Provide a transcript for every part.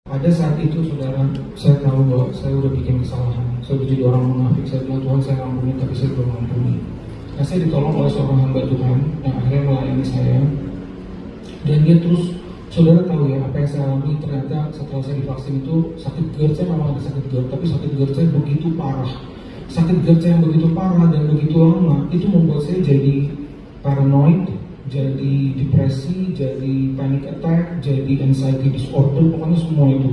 Pada saat itu saudara, saya tahu bahwa saya udah bikin kesalahan. Saya udah jadi orang munafik. Saya bilang, Tuhan saya ampuni, tapi saya belum ampuni. Nah, saya ditolong oleh seorang hamba Tuhan yang akhirnya melayani saya. Dan dia terus, saudara tahu ya, apa yang saya alami ternyata setelah saya divaksin itu sakit GERD. Saya memang ada sakit GERD, tapi sakit GERD saya begitu parah. Sakit GERD saya yang begitu parah dan begitu lama, itu membuat saya jadi paranoid, jadi depresi, jadi panic attack, jadi anxiety disorder, pokoknya semua itu.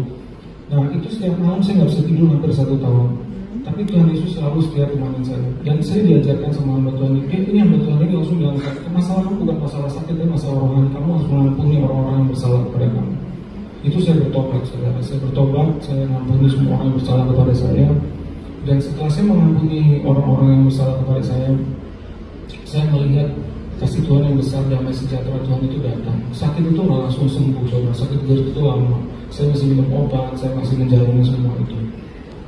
Nah itu setiap malam saya nggak bisa tidur hampir 1 tahun. Tapi Tuhan Yesus selalu setia temanin saya. Dan saya diajarkan sama hamba Tuhan ini hamba Tuhan ini langsung bilang, masalah kamu bukan masalah sakit, tapi masalah rohani. Kamu harus mengampuni orang-orang yang bersalah kepada kamu. Itu saya bertobat, saudara. Saya bertobat, saya mengampuni semua orang yang bersalah kepada saya. Dan setelah saya mengampuni orang-orang yang bersalah kepada saya melihat kasih Tuhan yang besar, damai sejahtera Tuhan itu datang. Sakit itu nggak langsung sembuh, saudara. Sakit GERD itu lama. Saya masih minum obat, saya masih menjalani semua itu.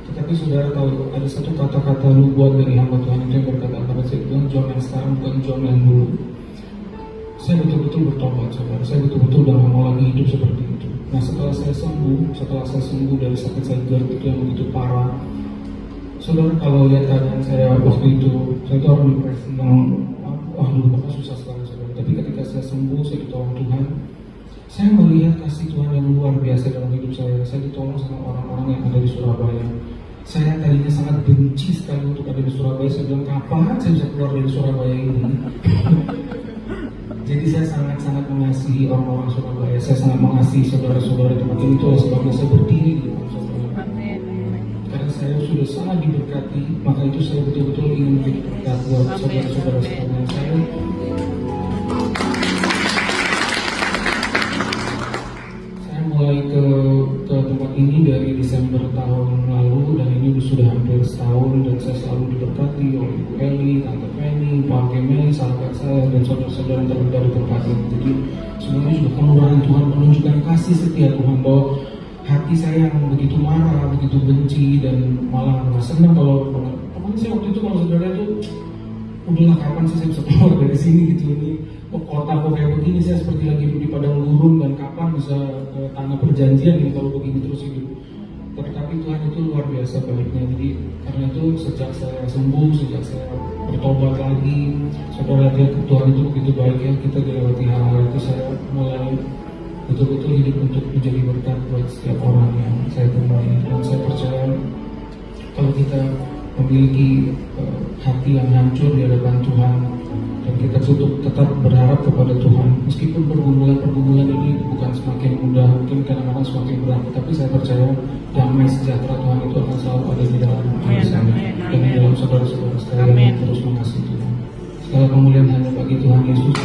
Tetapi saudara tahu, ada satu kata-kata nubuat dari hamba Tuhan itu yang berkata kepada saya, Tuhan, John yang sekarang bukan John yang dulu. Saya betul-betul bertobat, saudara. Saya betul-betul udah nggak mau lagi hidup seperti itu. Nah setelah saya sembuh dari sakit saya GERD itu yang begitu parah, saudara kalau lihat keadaan saya waktu itu, saya itu orang depresi yang dulu bakal susah sekali, saudara. Tapi ketika saya sembuh, saya ditolong Tuhan. Saya melihat kasih Tuhan yang luar biasa dalam hidup saya. Saya ditolong sama orang-orang yang ada di Surabaya. Saya tadinya sangat benci sekali untuk ada di Surabaya. Saya bilang, kapan saya bisa keluar dari Surabaya ini? Jadi saya sangat-sangat mengasihi orang-orang Surabaya. Saya sangat mengasihi saudara-saudara di tempat ini. Itulah sebabnya saya berdiri di depan saudara. Karena saya sudah sangat diberkati, maka itu saya betul-betul ingin menjadi berkat buat saudara-saudara sekalian saya. Saya mulai ke tempat ini dari Desember tahun lalu, dan ini sudah hampir setahun, dan saya selalu diberkati oleh Ibu Eli, Tante Penny, Pak Kemei, sahabat saya, dan saudara-saudara yang dari tempat ini. Jadi semuanya juga kemurahan Tuhan, menunjukkan kasih setia Tuhan bahwa hati saya yang begitu marah, begitu benci, dan malah nggak senang kalau pokoknya saya waktu itu kalau saudara itu udahlah kapan sih saya bisa keluar dari sini gitu, ini kota kok kayak begini, saya seperti lagi hidup di padang gurun, dan kapan bisa ke tanah perjanjian ini kalau begini terus hidup. Tetapi Tuhan itu luar biasa baiknya. Jadi karena itu sejak saya sembuh, sejak saya bertobat lagi, saudara lihat Tuhan itu begitu baiknya. Kita dilewati hal-hal itu, saya mulai betul-betul hidup untuk menjadi berkat buat setiap orang yang saya temui. Dan saya percaya kalau kita memiliki hati yang hancur di hadapan Tuhan, dan kita tetap berharap kepada Tuhan, meskipun pergumulan ini bukan semakin mudah, mungkin kadang-kadang semakin berat, tapi saya percaya damai sejahtera Tuhan itu akan selalu ada di dalam diri saya dan di dalam saudara-saudara sekalian yang terus mengasihi Tuhan. Segala kemuliaan hanya bagi Tuhan Yesus.